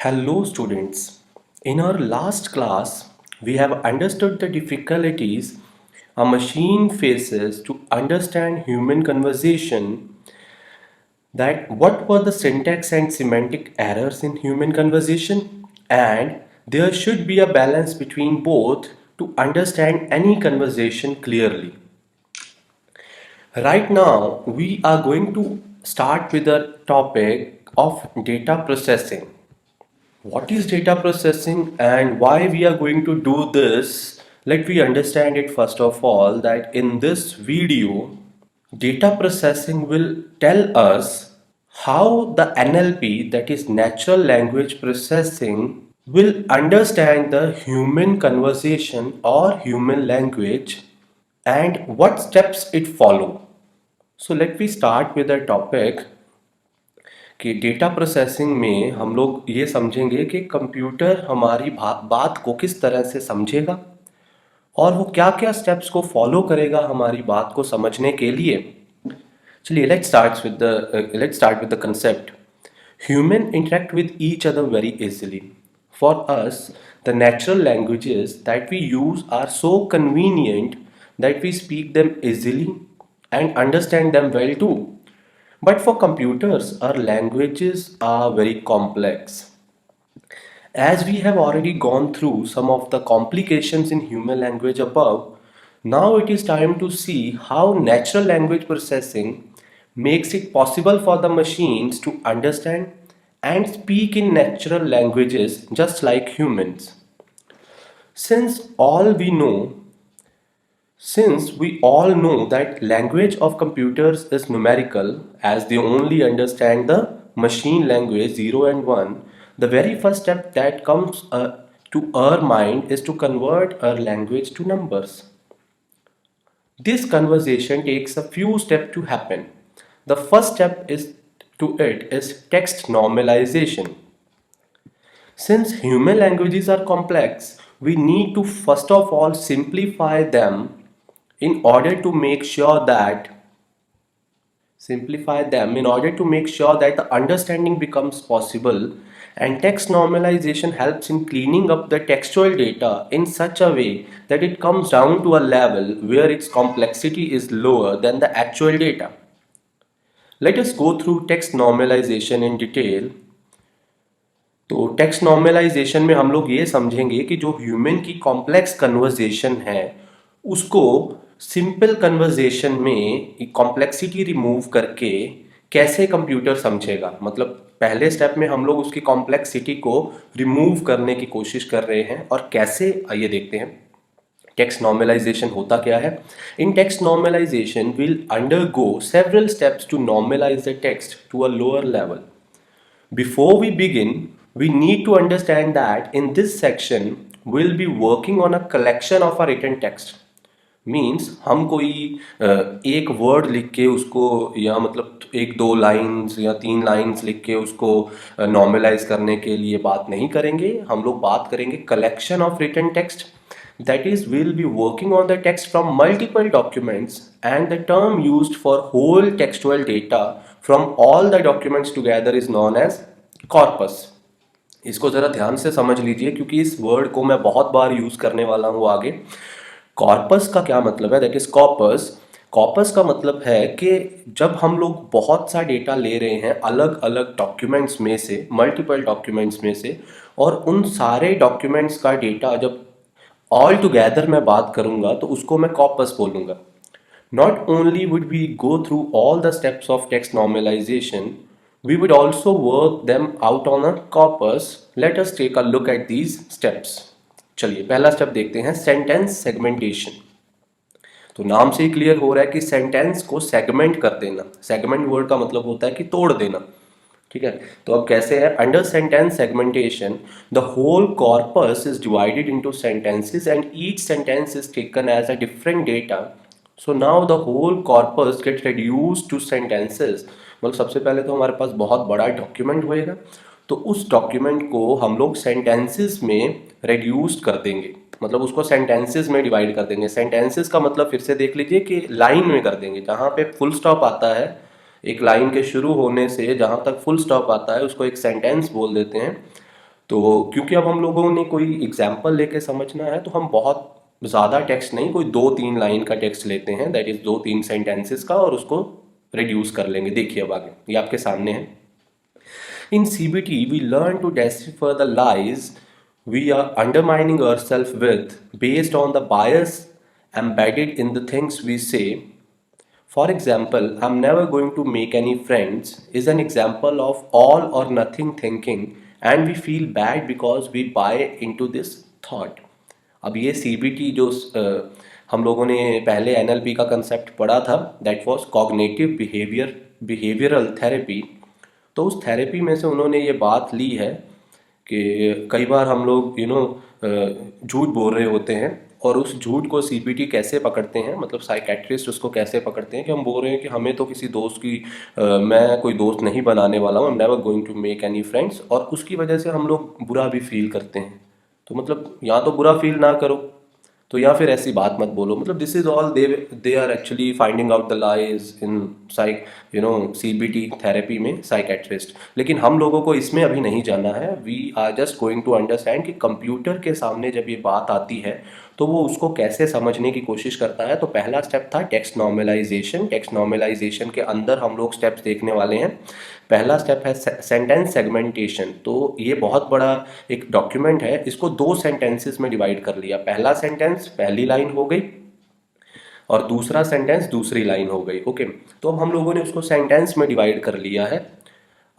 Hello students. In our last class, we have understood the difficulties a machine faces to understand human conversation, that what were the syntax and semantic errors in human conversation, and there should be a balance between both to understand any conversation clearly. Right now, we are going to start with the topic of data processing. What is data processing and why we are going to do this? Let me understand it first of all that in this video, data processing will tell us how the NLP, that is natural language processing, will understand the human conversation or human language and what steps it follow. So let me start with the topic कि data processing में हम लोग ये समझेंगे कि computer हमारी बात को किस तरह से समझेगा और वो क्या क्या स्टेप्स को फॉलो करेगा हमारी बात को समझने के लिए. चलिए let's start with the concept. Human interact with each other very easily. For us the natural languages that we use are so convenient that we speak them easily and understand them well too. But for computers, our languages are very complex. As we have already gone through some of the complications in human language above, now it is time to see how natural language processing makes it possible for the machines to understand and speak in natural languages just like humans. Since all we know Since we all know that language of computers is numerical, as they only understand the machine language 0 and 1, the very first step that comes to our mind is to convert our language to numbers. This conversation takes a few steps to happen. The first step is text normalization. Since human languages are complex, we need to first of all simplify them in order to make sure that the understanding becomes possible, and text normalization helps in cleaning up the textual data in such a way that it comes down to a level where its complexity is lower than the actual data. Let us go through text normalization in detail. तो text normalisation में हम लोग ये समझेंगे कि जो human की complex conversation है उसको सिंपल कन्वर्जेशन में कॉम्प्लेक्सिटी रिमूव करके कैसे कंप्यूटर समझेगा. मतलब पहले स्टेप में हम लोग उसकी कॉम्प्लेक्सिटी को रिमूव करने की कोशिश कर रहे हैं और कैसे, आइए देखते हैं. टेक्स्ट नॉर्मलाइजेशन होता क्या है. In text normalization will undergo several steps to normalize the text to a lower level. Before we begin, we need to understand that in this section we'll be working on a collection of a written text. Means हम कोई एक word लिख के उसको, या मतलब एक दो लाइंस या तीन लाइंस लिख के उसको नॉर्मलाइज करने के लिए बात नहीं करेंगे. हम लोग बात करेंगे collection of written text. That is, we'll be working on the text from multiple documents, and the term used for whole textual data from all the documents together is known as corpus. इसको ज़रा ध्यान से समझ लीजिए क्योंकि इस word को मैं बहुत बार यूज़ करने वाला हूँ आगे. कॉर्पस का क्या मतलब है? That is corpus. कॉपस का मतलब है कि जब हम लोग बहुत सा डेटा ले रहे हैं अलग अलग डॉक्यूमेंट्स में से, मल्टीपल डॉक्यूमेंट्स में से, और उन सारे डॉक्यूमेंट्स का डेटा जब ऑल टुगेदर मैं बात करूंगा तो उसको मैं कॉपस बोलूंगा. Not only would we go through all the steps of text normalization, we would also work them out on a corpus. Let us take a look at these steps. चलिए पहला step देखते हैं, sentence segmentation. तो नाम से ही clear हो रहा है कि सेंटेंस को सेगमेंट कर देना. सेगमेंट वर्ड का मतलब होता है कि तोड़ देना. ठीक है, तो अब कैसे है? Under sentence segmentation the whole corpus is divided into sentences and each sentence is taken as a different data. So now the whole corpus get reduced to sentences. मतलब सबसे पहले तो हमारे पास बहुत बड़ा डॉक्यूमेंट होएगा, तो उस डॉक्यूमेंट को हम लोग सेंटेंसेस में रिड्यूस कर देंगे. मतलब उसको सेंटेंसेस में डिवाइड कर देंगे. सेंटेंसेस का मतलब फिर से देख लीजिए कि लाइन में कर देंगे. जहाँ पे फुल स्टॉप आता है, एक लाइन के शुरू होने से जहाँ तक फुल स्टॉप आता है उसको एक सेंटेंस बोल देते हैं. तो क्योंकि अब हम लोगों ने कोई एग्जाम्पल लेके समझना है, तो हम बहुत ज़्यादा टेक्स्ट नहीं, कोई 2-3 लाइन का टेक्स्ट लेते हैं, दैट इज़ 2-3 सेंटेंसेस का, और उसको रिड्यूस कर लेंगे। देखिए अब आगे ये आपके सामने है। In CBT, we learn to decipher the lies we are undermining ourselves with based on the bias embedded in the things we say. For example, I'm never going to make any friends is an example of all or nothing thinking, and we feel bad because we buy into this thought. अब ये CBT जो हम लोगों ने पहले NLP का concept पढ़ा था, that was cognitive behavioural therapy. तो उस थेरेपी में से उन्होंने ये बात ली है कि कई बार हम लोग झूठ बोल रहे होते हैं, और उस झूठ को सीबीटी कैसे पकड़ते हैं, मतलब साइकेट्रिस्ट उसको कैसे पकड़ते हैं कि हम बोल रहे हैं कि हमें तो किसी दोस्त की मैं कोई दोस्त नहीं बनाने वाला हूँ, I am never going to make any friends, और उसकी वजह से हम लोग बुरा भी फील करते हैं। तो मतलब या तो बुरा फील ना करो, तो या फिर ऐसी बात मत बोलो। मतलब this is all they are actually finding out the lies in psych CBT therapy में साइकेट्रिस्ट। लेकिन हम लोगों को इसमें अभी नहीं जाना है। We are just going to understand कि कंप्यूटर के सामने जब ये बात आती है तो वो उसको कैसे समझने की कोशिश करता है। तो पहला स्टेप था टेक्स्ट नॉर्मलाइजेशन। टेक्स्ट नॉर्मलाइजेशन के अंदर हम लोग स्टेप्स देखने वाले हैं। पहला स्टेप है सेंटेंस सेगमेंटेशन। तो ये बहुत बड़ा एक डॉक्यूमेंट है, इसको 2 सेंटेंसेस में डिवाइड कर लिया। पहला सेंटेंस पहली लाइन हो गई, और दूसरा सेंटेंस दूसरी लाइन हो गई। ओके, तो अब हम लोगों ने उसको सेंटेंस में डिवाइड कर लिया है।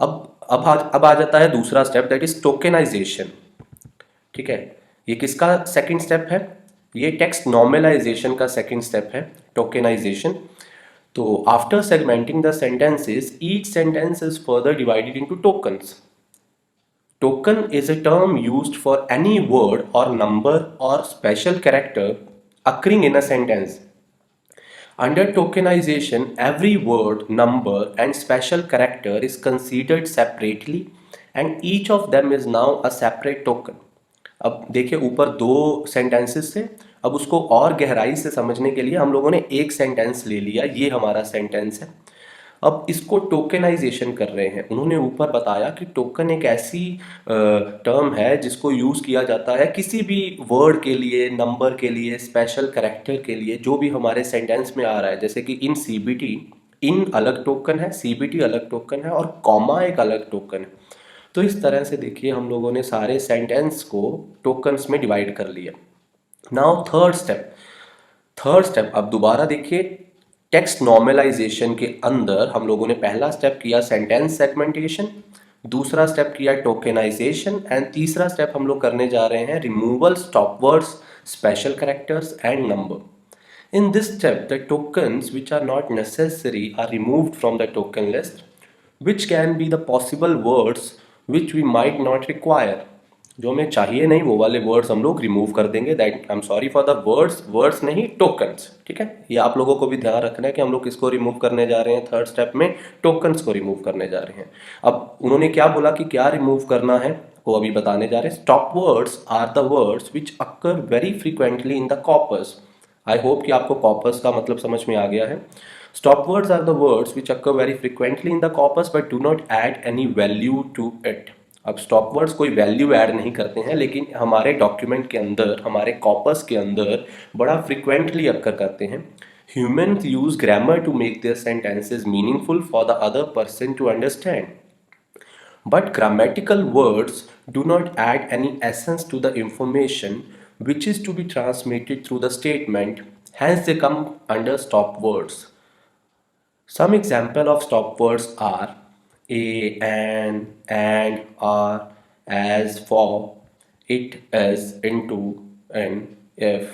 अब आ जाता है दूसरा स्टेप, दैट इज टोकेनाइजेशन। ठीक है, ये किसका सेकंड स्टेप है? ये टेक्स्ट नॉर्मलाइजेशन का सेकंड स्टेप है, टोकेनाइजेशन। तो after segmenting the sentences, each sentence is further divided into tokens. Token is a term used for any word or number or special character occurring in a sentence. Under tokenization, every word, number, and special character is considered separately, and each of them is now a separate token. अब देखिए ऊपर 2 sentences थे, अब उसको और गहराई से समझने के लिए हम लोगों ने एक सेंटेंस ले लिया, ये हमारा सेंटेंस है। अब इसको टोकेनाइजेशन कर रहे हैं। उन्होंने ऊपर बताया कि टोकन एक ऐसी टर्म है जिसको यूज़ किया जाता है किसी भी वर्ड के लिए, नंबर के लिए, स्पेशल कैरेक्टर के लिए, जो भी हमारे सेंटेंस में आ रहा है। जैसे कि इन सीबीटी, इन अलग टोकन है, सीबीटी अलग टोकन है, और कॉमा एक अलग टोकन है। तो इस तरह से देखिए हम लोगों ने सारे सेंटेंस को टोकन्स में डिवाइड कर लिया। नाउ थर्ड स्टेप अब दोबारा देखिए, टेक्स्ट नॉर्मलाइजेशन के अंदर हम लोगों ने पहला स्टेप किया सेंटेंस सेगमेंटेशन, दूसरा स्टेप किया टोकेनाइजेशन, एंड तीसरा स्टेप हम लोग करने जा रहे हैं removal stop words, special characters and number. In this step, the tokens which are not necessary are removed from the token list, which can be the possible words which we might not require. जो हमें चाहिए नहीं वो वाले words हम लोग remove कर देंगे। That I am sorry for the words नहीं, टोकन्स। ठीक है, ये आप लोगों को भी ध्यान रखना है कि हम लोग किसको रिमूव करने जा रहे हैं। थर्ड स्टेप में टोकन्स को रिमूव करने जा रहे हैं। अब उन्होंने क्या बोला कि क्या रिमूव करना है, वो अभी बताने जा रहे हैं। Stop words are the words which occur very frequently in the corpus. I hope कि आपको कॉपस का मतलब समझ में आ गया है। Stop words are the words which occur very frequently in the corpus but do not add any value to it. अब स्टॉप वर्ड्स कोई वैल्यू ऐड नहीं करते हैं, लेकिन हमारे डॉक्यूमेंट के अंदर, हमारे कॉपस के अंदर बड़ा फ्रिक्वेंटली अक्कर करते हैं। Humans use grammar to make their sentences meaningful for the other person to understand. But grammatical words do not add any essence to the information which is to be transmitted through the statement, hence they come under stop words. Some example of stop words are a, an, and, are, as, for, it, as, into, and, if.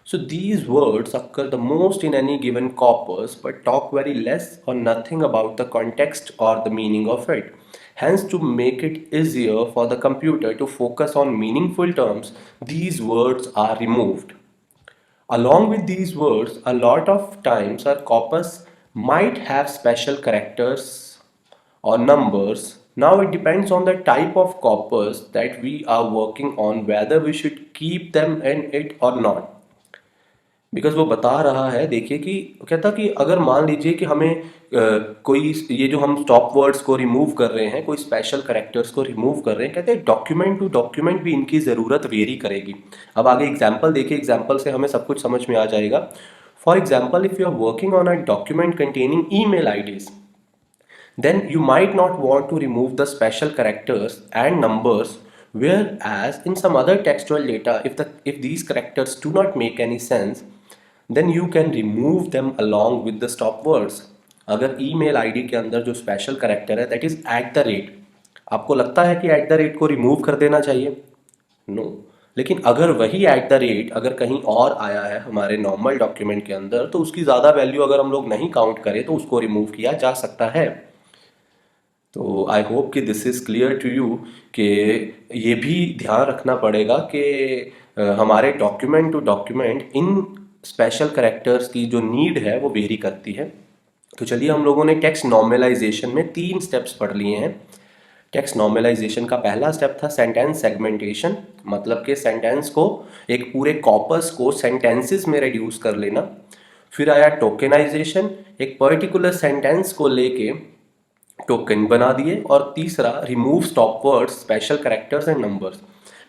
So these words occur the most in any given corpus but talk very less or nothing about the context or the meaning of it. Hence, to make it easier for the computer to focus on meaningful terms, these words are removed. Along with these words, a lot of times our corpus might have special characters or numbers. Now it depends on the type of corpus that we are working on whether we should keep them in it or not. Because वो बता रहा है, देखिए कि कहता कि अगर मान लीजिए कि हमें कोई ये जो हम स्टॉप वर्ड्स को रिमूव कर रहे हैं, कोई स्पेशल करेक्टर्स को रिमूव कर रहे हैं, कहते हैं डॉक्यूमेंट टू डॉक्यूमेंट भी इनकी ज़रूरत वेरी करेगी। अब आगे एग्जाम्पल देखिए, एग्जाम्पल से हमें सब कुछ समझ में आ जाएगा। For example, if you are working on a document containing email IDs, then you might not want to remove the special characters and numbers, whereas in some other textual data, if these characters do not make any sense, then you can remove them along with the stop words. अगर email ID के अंदर जो special character है that is at the rate, आपको लगता है कि at the rate को रिमूव कर देना चाहिए? नो। लेकिन अगर वही एट द रेट अगर कहीं और आया है हमारे नॉर्मल डॉक्यूमेंट के अंदर, तो उसकी ज़्यादा वैल्यू अगर हम लोग नहीं काउंट करें तो उसको रिमूव किया जा सकता है। तो आई होप कि this is clear to you कि ये भी ध्यान रखना पड़ेगा कि हमारे document to document in special characters की जो नीड है वो वेरी करती है। तो चलिए, हम लोगों ने टेक्स्ट नॉर्मलाइजेशन में 3 स्टेप्स पढ़ लिए हैं। टेक्स्ट नॉर्मलाइजेशन का पहला स्टेप था सेंटेंस सेगमेंटेशन, मतलब कि सेंटेंस को, एक पूरे कॉपस को सेंटेंसेस में रिड्यूस कर लेना। फिर आया टोकेनाइजेशन, एक पर्टिकुलर सेंटेंस को लेके टोकन बना दिए। और तीसरा remove stop words, special characters and numbers.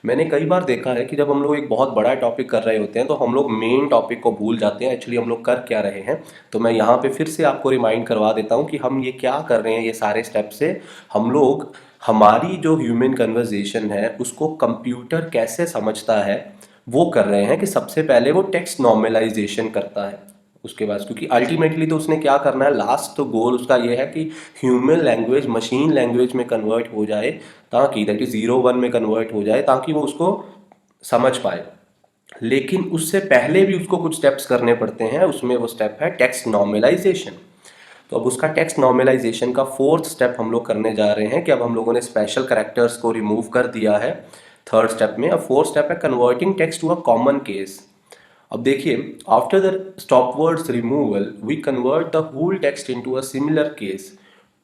मैंने कई बार देखा है कि जब हम लोग एक बहुत बड़ा टॉपिक कर रहे होते हैं तो हम लोग मेन टॉपिक को भूल जाते हैं, एक्चुअली हम लोग कर क्या रहे हैं। तो मैं यहाँ पे फिर से आपको रिमाइंड करवा देता हूँ कि हम ये क्या कर रहे हैं। ये सारे स्टेप से हम लोग हमारी जो ह्यूमन कन्वर्जेशन है उसको कंप्यूटर कैसे समझता है वो कर रहे हैं। कि सबसे पहले वो टेक्स्ट नॉर्मलाइजेशन करता है, उसके बाद, क्योंकि अल्टीमेटली तो उसने क्या करना है, लास्ट तो गोल उसका ये है कि ह्यूमन लैंग्वेज मशीन लैंग्वेज में कन्वर्ट हो जाए, ताकि दैट इज 0 1 में कन्वर्ट हो जाए, ताकि वो उसको समझ पाए। लेकिन उससे पहले भी उसको कुछ स्टेप्स करने पड़ते हैं, उसमें वो स्टेप है टेक्स्ट नॉर्मलाइजेशन। तो अब उसका टेक्स्ट नॉर्मलाइजेशन का 4th स्टेप हम लोग करने जा रहे हैं कि अब हम लोगों ने स्पेशल करेक्टर्स को रिमूव कर दिया है 3rd स्टेप में। अब 4th स्टेप है converting text to a common case. अब देखिए, after the stop words removal we convert the whole text into a similar case,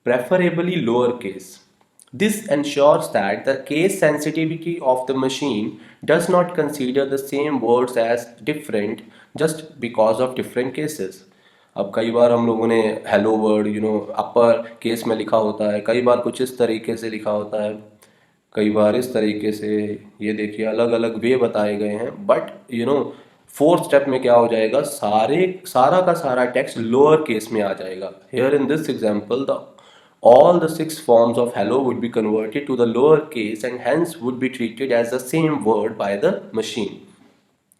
preferably lower case. This ensures that the case sensitivity of the machine does not consider the same words as different just because of different cases. अब कई बार हम लोगों ने hello word upper case में लिखा होता है, कई बार कुछ इस तरीके से लिखा होता है, कई बार इस तरीके से। ये देखिए, अलग अलग वे बताए गए हैं। बट 4th स्टेप में क्या हो जाएगा, सारा का सारा टेक्स्ट लोअर केस में आ जाएगा। Here in this example the all the 6 forms of hello would be converted to the lower case and hence would be treated as the same word by the machine.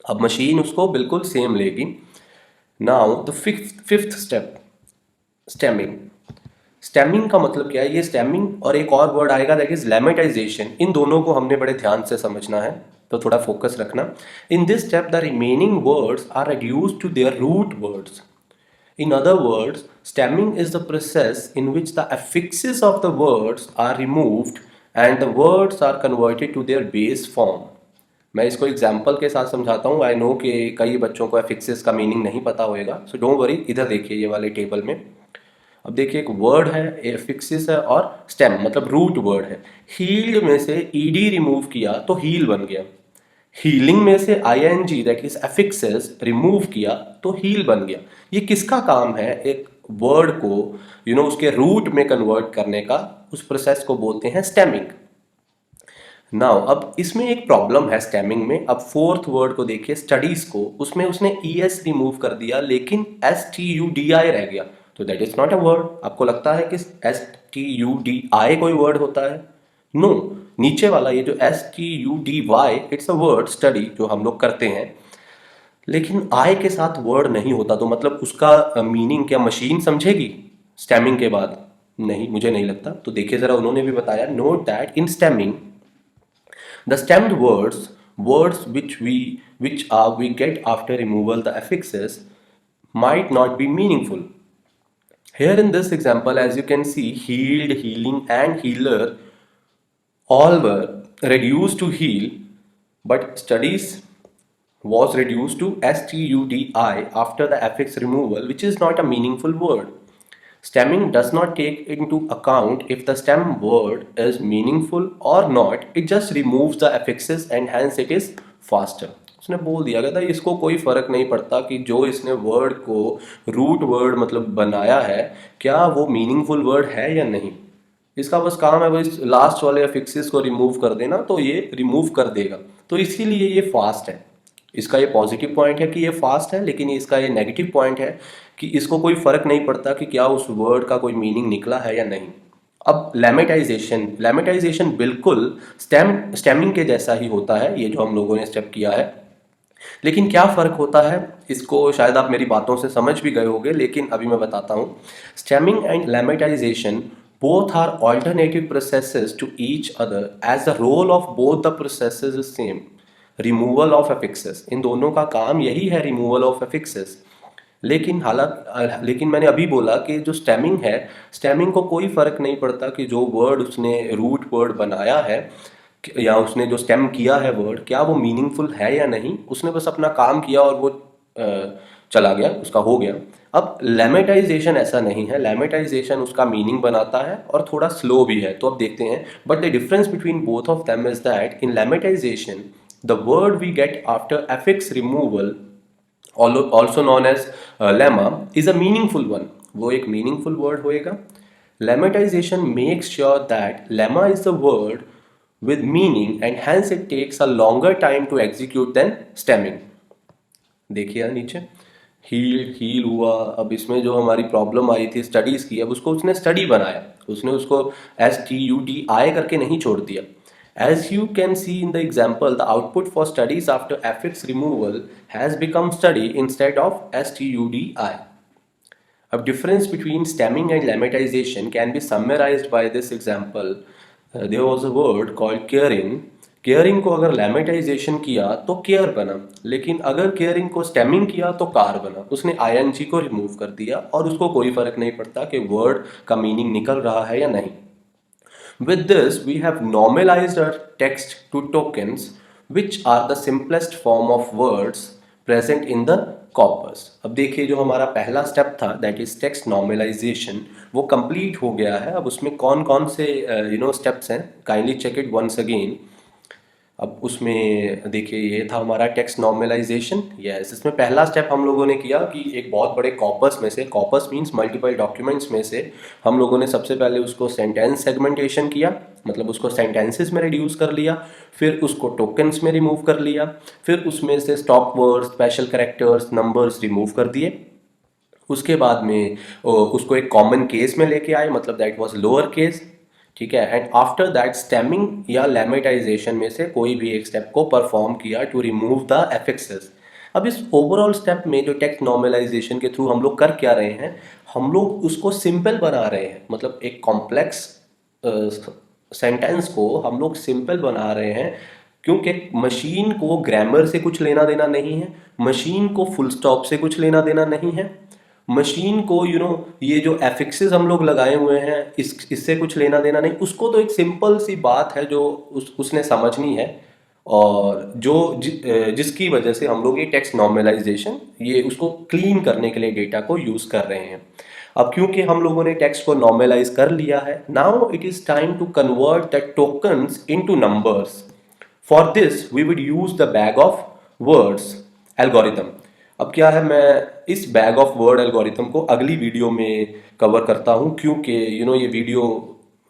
अब machine उसको बिल्कुल same लेगी। Now the fifth step, stemming. Stemming का मतलब क्या है? ये stemming और एक और वर्ड आएगा दैट इज लेमेटाइजेशन। इन दोनों को हमने बड़े ध्यान से समझना है, तो थोड़ा फोकस रखना। In this step the remaining words are reduced to their root words. In other words, stemming is the process in which the affixes of the words are removed and the words are converted to their base form. मैं इसको example के साथ समझाता हूँ। I know कि कई बच्चों को एफिक्सेस का मीनिंग नहीं पता होएगा, सो डोंट वरी। इधर देखिए ये वाले टेबल में, अब देखिए एक वर्ड है, एफिक्सिस है और स्टेम मतलब रूट वर्ड है। हील्ड में से ईडी रिमूव किया तो हील बन गया। हीलिंग में से ING that is affixes remove किया तो हील बन गया। ये किसका काम है? एक वर्ड को उसके रूट में कन्वर्ट करने का। उस प्रोसेस को बोलते हैं स्टेमिंग। नाउ अब इसमें एक प्रॉब्लम है स्टेमिंग में। अब 4th वर्ड को देखिए, स्टडीज को, उसमें उसने ईएस रिमूव कर दिया लेकिन STUDI रह गया, तो that is not a word. आपको लगता है कि STUDI कोई वर्ड होता है? नो। नीचे वाला ये जो STUDY it's a word, study, जो हम लोग करते हैं, लेकिन आई के साथ वर्ड नहीं होता। तो मतलब उसका मीनिंग क्या मशीन समझेगी स्टेमिंग के बाद? नहीं, मुझे नहीं लगता। तो देखिए जरा, उन्होंने भी बताया, note that in stemming the stemmed words we get after removal the affixes might not be meaningful. Here in this example, as you can see, healed, healing and healer all were reduced to heal, but studies was reduced to STUDI after the affix removal, which is not a meaningful word. Stemming does not take into account if the stem word is meaningful or not. It just removes the affixes and hence it is faster. उसने बोल दिया, कहता इसको कोई फ़र्क नहीं पड़ता कि जो इसने वर्ड को रूट वर्ड मतलब बनाया है क्या वो मीनिंगफुल वर्ड है या नहीं, इसका बस काम है बस लास्ट वाले अफिक्सेस को रिमूव कर देना, तो ये रिमूव कर देगा। तो इसीलिए ये फास्ट है। इसका ये पॉजिटिव पॉइंट है कि ये फास्ट है, लेकिन इसका ये नेगेटिव पॉइंट है कि इसको कोई फ़र्क नहीं पड़ता कि क्या उस वर्ड का कोई मीनिंग निकला है या नहीं। अब लेमेटाइजेशन बिल्कुल स्टेमिंग के जैसा ही होता है, ये जो हम लोगों ने स्टेप किया है। लेकिन क्या फ़र्क होता है इसको शायद आप मेरी बातों से समझ भी गए होंगे, लेकिन अभी मैं बताता हूँ। Stemming and lemmatisation both are alternative processes to each other as the role of both the processes is same, removal of affixes। इन दोनों का काम यही है, removal of affixes। लेकिन मैंने अभी बोला कि जो स्टेमिंग है, स्टेमिंग को कोई फ़र्क नहीं पड़ता कि जो वर्ड उसने रूट वर्ड बनाया है या उसने जो स्टेम किया है वर्ड, क्या वो मीनिंगफुल है या नहीं, उसने बस अपना काम किया और वो चला गया, उसका हो गया। अब लेमेटाइजेशन ऐसा नहीं है, लेमेटाइजेशन उसका मीनिंग बनाता है और थोड़ा स्लो भी है। तो अब देखते हैं, but the difference between both of them is that in lemmatization the word we get after affix removal also known as lemma is a meaningful one। वो एक meaningful word होएगा। Lemmatization makes sure that lemma is the word with meaning and hence it takes a longer time to execute than stemming। देखिए यार नीचे heal हुआ। अब इसमें जो हमारी प्रॉब्लम आई थी स्टडीज़ की, अब उसको उसने स्टडी बनाया, उसने उसको STUDI करके नहीं छोड़ दिया। As you can see in the example, the output for studies after affix removal has become study instead of STUDI। अब difference between stemming and lemmatization can be summarized by this example। There was a word called caring। Caring को अगर lemmatisation किया तो care बना, लेकिन अगर caring को stemming किया तो कार बना। उसने ING को रिमूव कर दिया और उसको कोई फर्क नहीं पड़ता कि वर्ड का मीनिंग निकल रहा है या नहीं। With this, we have normalized our text to tokens, which are the simplest form of words present in the corpus। अब देखिए जो हमारा पहला स्टेप था दैट इज टेक्स्ट नॉर्मलाइजेशन, वो कंप्लीट हो गया है। अब उसमें कौन कौन से स्टेप्स हैं, kindly check it once again. अब उसमें देखिए ये था हमारा टेक्स्ट नॉर्मलाइजेशन। यस, इसमें पहला स्टेप हम लोगों ने किया कि एक बहुत बड़े कॉपस में से, कॉपस मींस मल्टीपल डॉक्यूमेंट्स में से, हम लोगों ने सबसे पहले उसको सेंटेंस सेगमेंटेशन किया, मतलब उसको सेंटेंसेस में रिड्यूस कर लिया, फिर उसको टोकन्स में रिमूव कर लिया, फिर उसमें से stop words, special characters, numbers remove कर दिए। उसके बाद में उसको एक कॉमन केस में लेके आए, मतलब दैट वाज लोअर केस, ठीक है। एंड आफ्टर दैट स्टेमिंग या लेमेटाइजेशन में से कोई भी एक स्टेप को परफॉर्म किया टू रिमूव द एफिक्सेस। अब इस ओवरऑल स्टेप में जो टेक्स्ट नॉर्मलाइजेशन के थ्रू हम लोग कर क्या रहे हैं, हम लोग उसको सिंपल बना रहे हैं, मतलब एक कॉम्प्लेक्स सेंटेंस को हम लोग सिंपल बना रहे हैं, क्योंकि मशीन को ग्रामर से कुछ लेना देना नहीं है, मशीन को फुल स्टॉप से कुछ लेना देना नहीं है, मशीन को ये जो एफिक्सेस हम लोग लगाए हुए हैं इससे कुछ लेना देना नहीं। उसको तो एक सिंपल सी बात है जो उसने समझनी है, और जिसकी वजह से हम लोग ये टेक्स्ट नॉर्मलाइजेशन ये उसको क्लीन करने के लिए डेटा को यूज़ कर रहे हैं। अब क्योंकि हम लोगों ने टेक्स्ट को नॉर्मलाइज कर लिया है, now it is time to convert the tokens into numbers. For this we would use the bag of words algorithm. अब क्या है, मैं इस बैग ऑफ वर्ड एल्गोरिथम को अगली वीडियो में कवर करता हूँ, क्योंकि ये वीडियो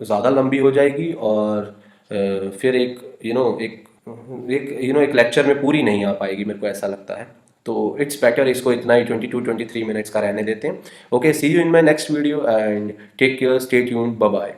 ज़्यादा लंबी हो जाएगी और फिर एक लेक्चर में पूरी नहीं आ पाएगी, मेरे को ऐसा लगता है। तो इट्स बेटर इसको इतना ही 22-23 मिनट्स का रहने देते हैं। Okay, see you in my next video and take care, stay tuned, bye bye.